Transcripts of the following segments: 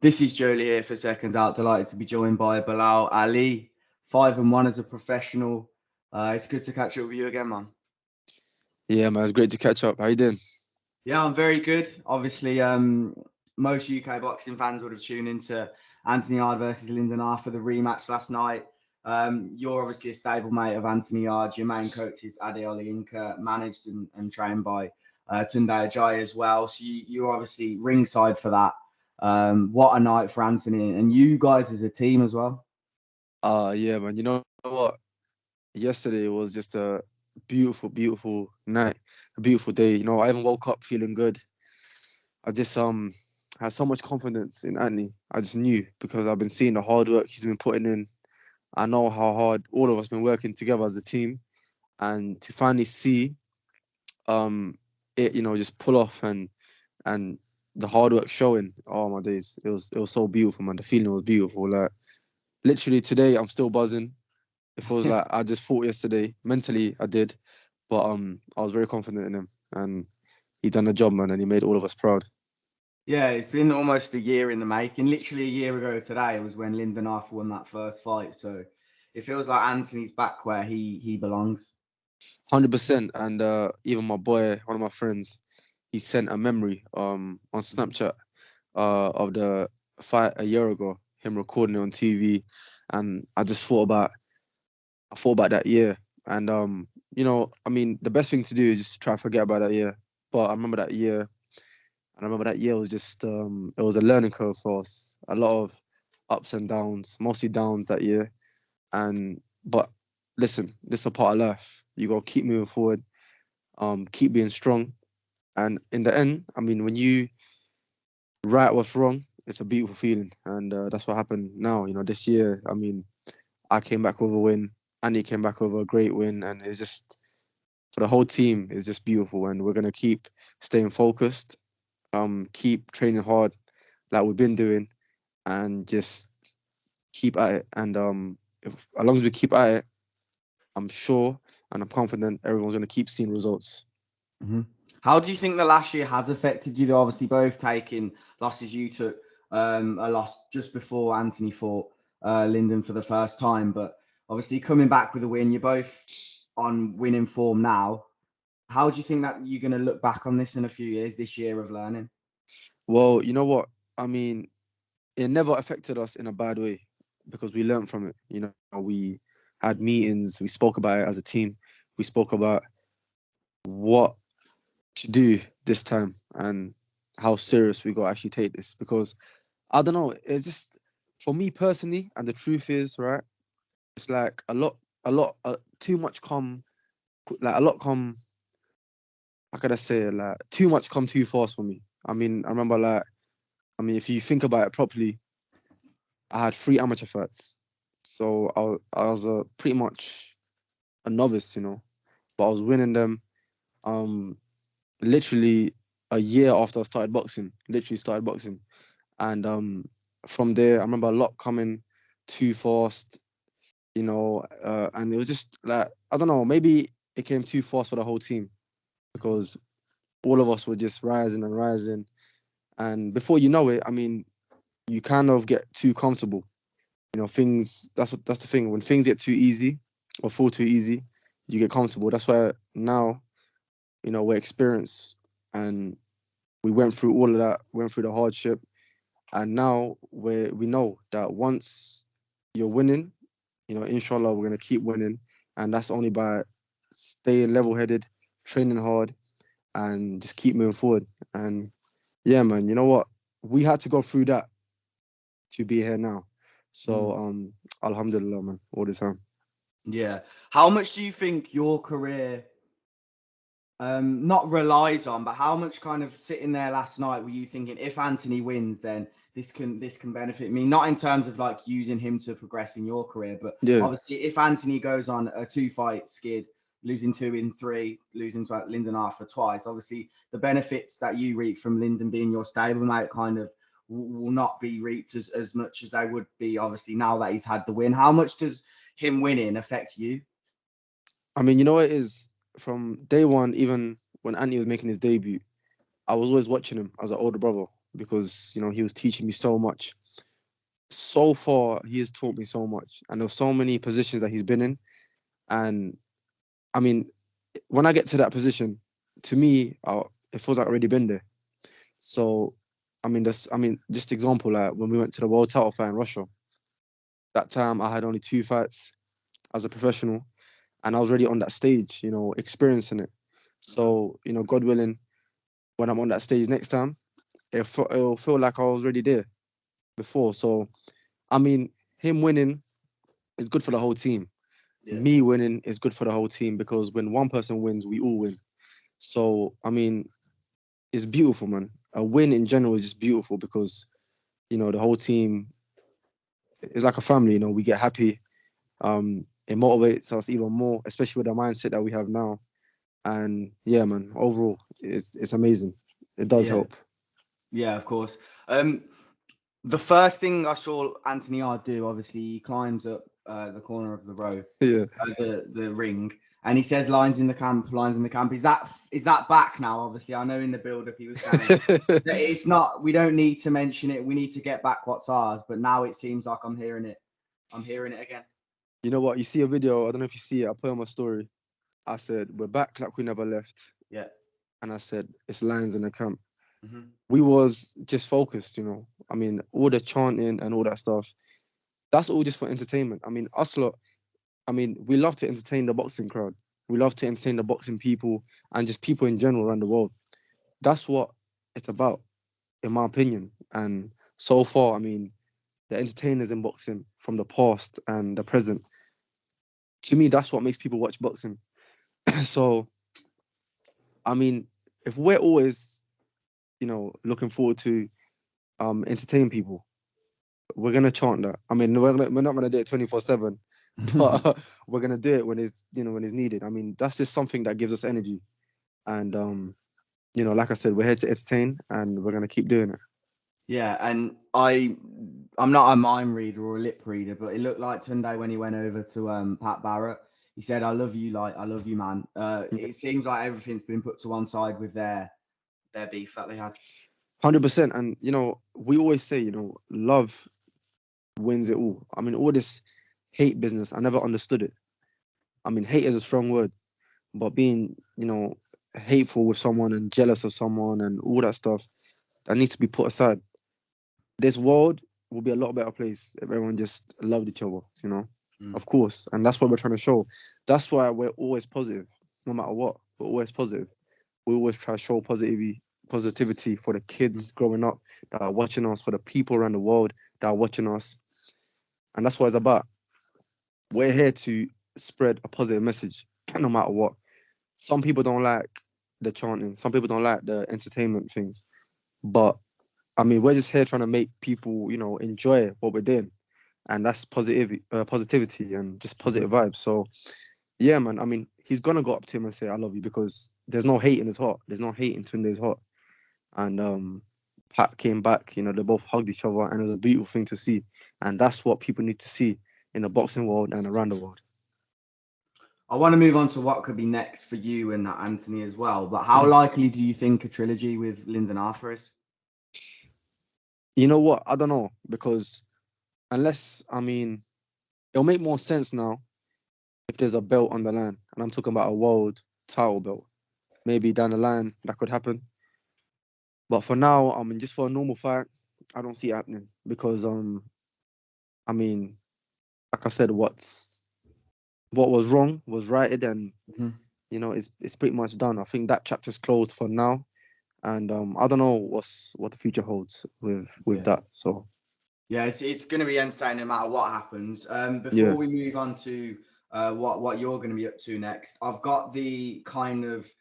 This is Joe Leigh here for Seconds Out. Delighted to be joined by Bilal Ali, 5-1 as a professional. It's good to catch up with you again, man. Yeah, man, it's great to catch up. How you doing? Yeah, I'm very good. Obviously, most UK boxing fans would have tuned into Anthony Yarde versus Lyndon Arthur, the rematch last night. You're obviously a stablemate of Anthony Yarde. Your main coach is Yarde Ali, managed and trained by Tunde Ajayi as well. So you're obviously ringside for that. What a night for Anthony and you guys as a team as well. Yeah, man. You know what? Yesterday was just a beautiful night, a beautiful day. I even woke up feeling good. I just had so much confidence in Anthony. I just knew because I've been seeing the hard work he's been putting in. I know how hard all of us been working together as a team, and to finally see it, just pull off and the hard work showing. Oh my days, it was so beautiful, man. The feeling was beautiful. Like literally today, I'm still buzzing. It feels like I just fought yesterday. Mentally, I did, but I was very confident in him, and he done the job, man, and he made all of us proud. Yeah, it's been almost a year in the making. Literally a year ago today was when Lyndon Arthur won that first fight. So it feels like Anthony's back where he belongs. 100%. And even my boy, one of my friends, he sent a memory on Snapchat of the fight a year ago, him recording it on TV, and I thought about that year, and I mean, the best thing to do is just try to forget about that year. But I remember that year, and I remember that year was just it was a learning curve for us. A lot of ups and downs, mostly downs that year. And but listen, this is a part of life. You gotta keep moving forward, keep being strong. And in the end, I mean, when you right what's wrong, it's a beautiful feeling. And that's what happened now. This year, I mean, I came back with a win. Andy came back with a great win, and it's just for the whole team, it's just beautiful. And we're gonna keep staying focused, keep training hard like we've been doing, and just keep at it. And as long as we keep at it, I'm sure and I'm confident everyone's gonna keep seeing results. Mhm. How do you think the last year has affected you? They're obviously both taking losses. You took a loss just before Anthony fought Lyndon for the first time, but obviously coming back with a win. You're both on winning form now. How do you think that you're going to look back on this in a few years, this year of learning? Well, you know what? I mean, it never affected us in a bad way because we learned from it. We had meetings, we spoke about it as a team, we spoke about what to do this time and how serious we got to actually take this because I don't know, it's just for me personally, and the truth is, right, it's like too much come, like a lot come, how could I say it, like too much come too fast for me. I mean, I remember like, I mean, if you think about it properly, I had 3 amateur fights. So I was pretty much a novice, but I was winning them um literally a year after I started boxing, literally started boxing. And from there, I remember a lot coming too fast, and it was just like, I don't know, maybe it came too fast for the whole team because all of us were just rising and rising. And before you know it, I mean, you kind of get too comfortable. Things, that's the thing. When things get too easy or feel too easy, you get comfortable. That's why now, we're experienced and we went through all of that, went through the hardship, and now we know that once you're winning, inshallah, we're gonna keep winning, and that's only by staying level-headed, training hard, and just keep moving forward. And yeah, man, you know what? We had to go through that to be here now. So, Mm. alhamdulillah, man, all the time. Yeah. How much do you think your career not relies on, but how much kind of sitting there last night were you thinking if Anthony wins, then this can benefit me? Not in terms of like using him to progress in your career, but Yeah. obviously if Anthony goes on a 2-fight skid, losing 2 in 3, losing to Lyndon Arthur twice, obviously the benefits that you reap from Lyndon being your stablemate kind of will not be reaped as much as they would be obviously now that he's had the win. How much does him winning affect you? I mean, you know what it is? From day one, even when Anthony was making his debut, I was always watching him as an older brother. because he was teaching me so much. So far, he has taught me so much, and there's so many positions that he's been in. And I mean, when I get to that position, to me, it feels like I've already been there. So, just example, like when we went to the world title fight in Russia, that time I had only 2 fights as a professional, and I was already on that stage, experiencing it. So, God willing, when I'm on that stage next time, it'll feel like I was already there before. So, I mean, him winning is good for the whole team. Yeah. Me winning is good for the whole team, because when one person wins, we all win. So, I mean, it's beautiful, man. A win in general is just beautiful, because, the whole team is like a family, we get happy. It motivates us even more, especially with the mindset that we have now. And yeah, man, overall, it's amazing. It does Yeah. help. Yeah, of course. The first thing I saw Anthony Yarde do, obviously, he climbs up the corner of the row, Yeah. the ring, and he says, "Lines in the camp, lines in the camp." Is that back now? Obviously, I know in the build-up he was saying that it's not. We don't need to mention it. We need to get back what's ours. But now it seems like I'm hearing it. I'm hearing it again. You know what? You see a video. I don't know if you see it. I put on my story. I said, "We're back like we never left." Yeah. And I said, "It's lines in the camp." Mm-hmm. We was just focused. I mean, all the chanting and all that stuff. That's all just for entertainment. I mean, us lot. I mean, we love to entertain the boxing crowd. We love to entertain the boxing people and just people in general around the world. That's what it's about, in my opinion. And so far, I mean, the entertainers in boxing from the past and the present, to me, that's what makes people watch boxing. So, I mean, if we're always, looking forward to entertain people, we're gonna chant that. I mean, we're not gonna do it 24/7, but we're gonna do it when it's needed. I mean, that's just something that gives us energy. And like I said, we're here to entertain, and we're gonna keep doing it. Yeah, and I'm not a mind reader or a lip reader, but it looked like Tunde when he went over to Pat Barrett. He said, "I love you, I love you, man." It seems like everything's been put to one side with their beef that they had. 100%. And we always say, love wins it all. I mean, all this hate business, I never understood it. I mean, hate is a strong word, but being, hateful with someone and jealous of someone and all that stuff, that needs to be put aside. This world will be a lot better place if everyone just loved each other. Mm. Of course. And that's what we're trying to show. That's why we're always positive, no matter what. We're always positive. We always try to show positivity for the kids growing up that are watching us, for the people around the world that are watching us. And that's what it's about. We're here to spread a positive message, no matter what. Some people don't like the chanting. Some people don't like the entertainment things. But I mean, we're just here trying to make people, enjoy what we're doing, and that's positivity and just positive vibes. So, yeah, man. I mean, he's gonna go up to him and say, "I love you," because there's no hate in his heart. There's no hate in Tunde's heart. And Pat came back. They both hugged each other, and it was a beautiful thing to see. And that's what people need to see in the boxing world and around the world. I want to move on to what could be next for you and Anthony as well. But how likely do you think a trilogy with Lyndon Arthur is? You know what? I don't know, because unless, I mean, it'll make more sense now if there's a belt on the line, and I'm talking about a world title belt. Maybe down the line that could happen. But for now, I mean, just for a normal fight, I don't see it happening, because I mean, like I said, what was wrong was righted, and Mhm. it's pretty much done. I think that chapter's closed for now, and I don't know what the future holds with Yeah. that. So Yeah, it's going to be entertaining no matter what happens. Before yeah, we move on to what you're going to be up to next, I've got the kind of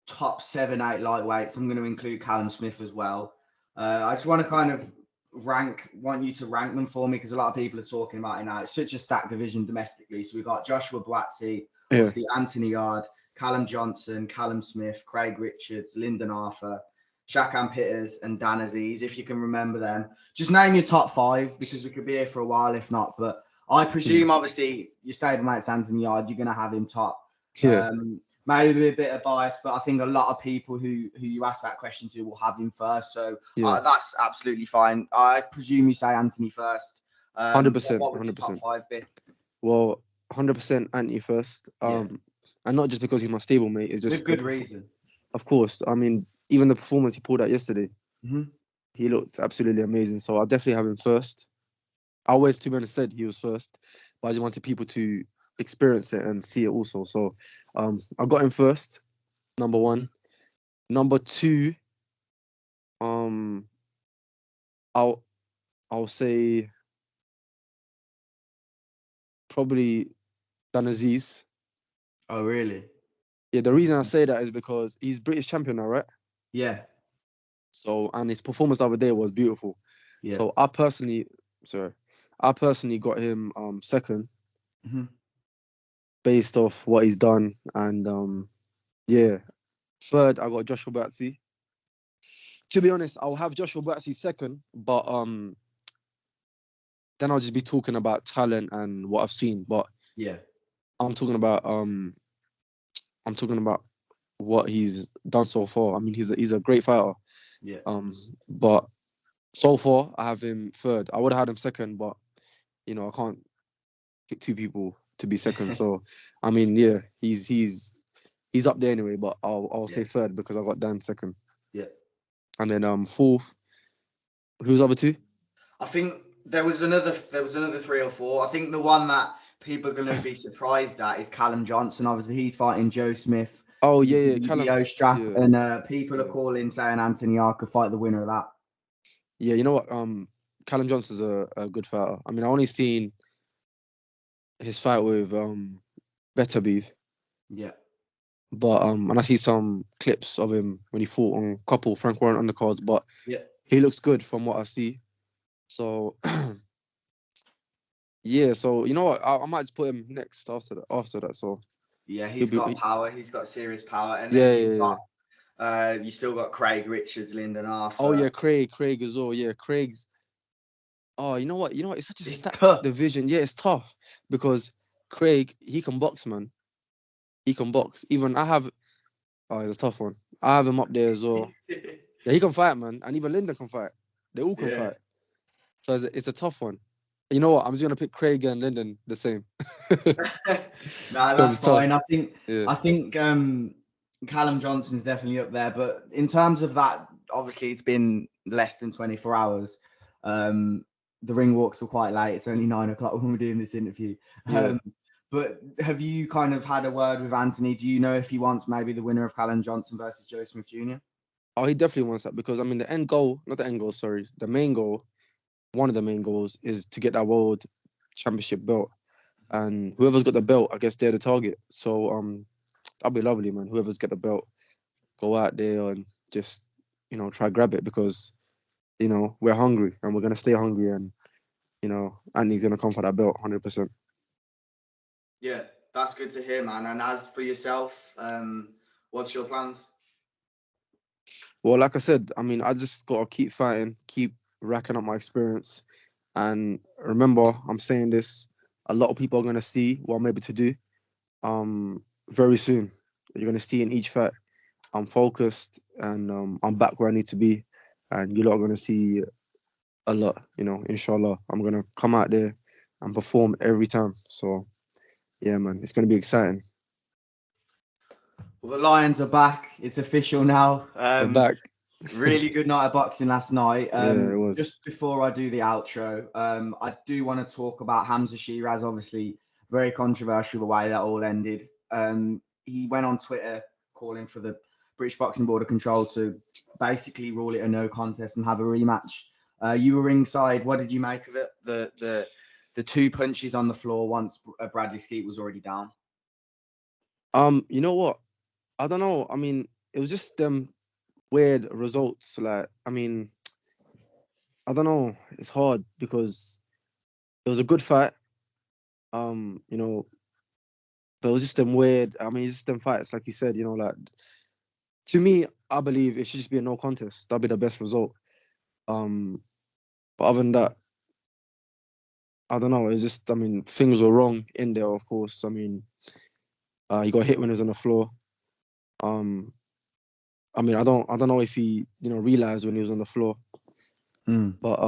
top 7, 8 lightweights. I'm going to include Callum Smith as well. I just want to kind of want you to rank them for me, because a lot of people are talking about it now. It's such a stacked division domestically. So we've got Joshua Boazzi, yeah. obviously Anthony Yarde, Callum Johnson, Callum Smith, Craig Richards, Lyndon Arthur, Shakan Pitters, and Dan Aziz, if you can remember them. Just name your top 5, because we could be here for a while if not. But I presume, obviously, your stablemate Anthony Yarde, you're going to have him top. Yeah. maybe a bit of bias, but I think a lot of people who you ask that question to will have him first. So that's absolutely fine. I presume you say Anthony first. 100%, What would your 100%. top five be? Well, 100% Anthony first. And not just because he's my stablemate. It's just With good reason. Of course. I mean, even the performance he pulled out yesterday, Mm-hmm. he looked absolutely amazing. So I'll definitely have him first. I always, to be honest, said he was first, but I just wanted people to experience it and see it also. So I got him first, number one. Number two, I'll say probably Dan Aziz. Oh, really? Yeah, the reason I say that is because he's British champion now, right? Yeah. So, and his performance the other day was beautiful. Yeah. So I personally got him second, based off what he's done, and yeah. Third, I got Joshua Buatsi. To be honest, I'll have Joshua Buatsi second, but then I'll just be talking about talent and what I've seen. But yeah, I'm talking about what he's done so far. I mean, he's a great fighter. Yeah. But so far I have him third. I would have had him second, but you know, I can't pick two people to be second. So I mean, yeah, he's up there anyway, but I'll say third because I got Dan second. Yeah. And then fourth, who's other two? I think there was another 3 or 4. I think the one that people are going to be surprised at is Callum Johnson. Obviously, he's fighting Joe Smith. Oh yeah, Callum, Callum strap, and people are calling saying Anthony Yarde could fight the winner of that. Yeah, you know what? Callum Johnson's a good fighter. I mean, I only seen his fight with Better Beef. Yeah. But and I see some clips of him when he fought on a couple Frank Warren undercards, but he looks good from what I see. So yeah, so you know what? I might just put him next after that. So yeah, he's got power. He's got serious power, and then you've got you still got Craig Richards, Lyndon Arthur. Oh yeah, Craig as well. Yeah, Craig's. Oh, you know what? It's such a stacked division. Yeah, it's tough because Craig, he can box, man. He can box. Even I have. Oh, it's a tough one. I have him up there as well. Yeah, he can fight, man, and even Lyndon can fight. They all can fight. So it's a tough one. You know what? I'm just gonna pick Craig and Lyndon the same. No, that's fine. I think Callum Johnson's definitely up there, but in terms of that, obviously it's been less than 24 hours. The ring walks were quite late. It's only 9 o'clock when we're doing this interview. But have you kind of had a word with Anthony? Do you know if he wants maybe the winner of Callum Johnson versus Joe Smith Jr.? Oh, he definitely wants that because I mean the end goal, not the end goal, sorry, the main goal, one of the main goals is to get that world championship belt. And whoever's got the belt, I guess they're the target. So that'll be lovely, man. Whoever's got the belt, go out there and just, try grab it because, we're hungry and we're gonna stay hungry and Anthony's gonna come for that belt 100%. Yeah, that's good to hear, man. And as for yourself, what's your plans? Well, like I said, I mean, I just gotta keep fighting, keep racking up my experience. And remember, I'm saying this, a lot of people are gonna see what I'm able to do. Very soon. You're gonna see in each fight. I'm focused and I'm back where I need to be. And you lot are gonna see a lot, inshallah. I'm gonna come out there and perform every time. So yeah, man, it's gonna be exciting. Well, the Lions are back. It's official now. They're back. Really good night of boxing last night. Yeah, it was. Just before I do the outro, I do want to talk about Hamzah Sheeraz. Obviously, very controversial the way that all ended. He went on Twitter calling for the British Boxing Board of Control to basically rule it a no contest and have a rematch. You were ringside. What did you make of it? The 2 punches on the floor once Bradley Skeete was already down. You know what? I don't know. I mean, it was just weird results. Like, I mean, I don't know. It's hard because it was a good fight. But it was just them weird. I mean, it's just them fights, like you said. Like to me, I believe it should just be a no contest. That'd be the best result. But other than that, I don't know. It's just, I mean, things were wrong in there. Of course, I mean, he got hit when he was on the floor. Um, I mean, I don't know if he, realized when he was on the floor, but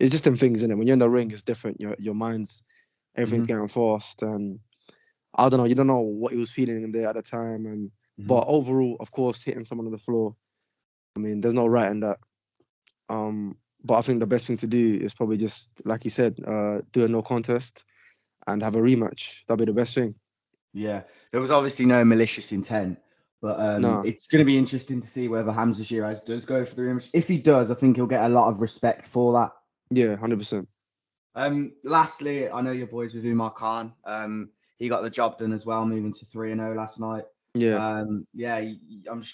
it's just them things, innit? When you're in the ring, it's different. Your mind's everything's getting fast, and I don't know. You don't know what he was feeling in there at the time, but overall, of course, hitting someone on the floor. I mean, there's no right in that. But I think the best thing to do is probably just, like you said, do a no contest and have a rematch. That'd be the best thing. Yeah, there was obviously no malicious intent, but Nah, it's going to be interesting to see whether Hamzah Sheeraz does go for the rematch. If he does, I think he'll get a lot of respect for that. yeah, 100%. Lastly, I know your boys with Umar Khan. He got the job done as well, moving to 3-0 last night. Yeah, Yeah, I'm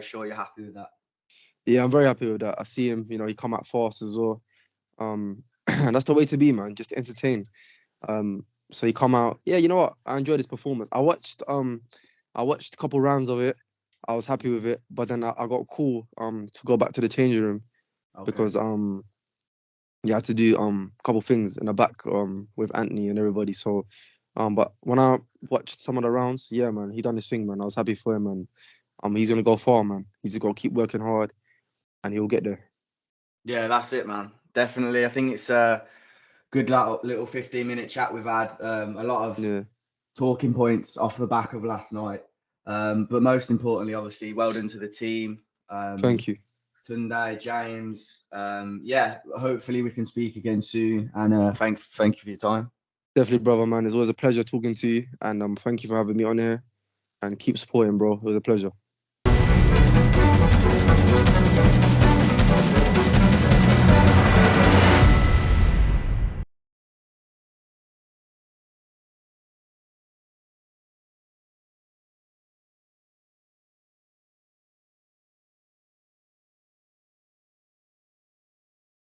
sure you're happy with that. yeah, I'm very happy with that. I see him, he come out fast as well. And that's the way to be, man. Just entertain. So he come out. Yeah, you know what? I enjoyed his performance. I watched a couple rounds of it. I was happy with it, but then I got a call to go back to the changing room Okay. because you had to do a couple things in the back with Anthony and everybody. So but when I watched some of the rounds, yeah, man, he done his thing, man. I was happy for him, and he's gonna go far, man. He's just gonna keep working hard, and he'll get there. Yeah, that's it, man. Definitely. I think it's a good little 15-minute chat we've had. A lot of Yeah, talking points off the back of last night. But most importantly, obviously, well done to the team. thank you. Tunde, James. Yeah, hopefully we can speak again soon. And thank you for your time. Definitely, brother, man. It's always a pleasure talking to you, and thank you for having me on here. And keep supporting, bro. It was a pleasure.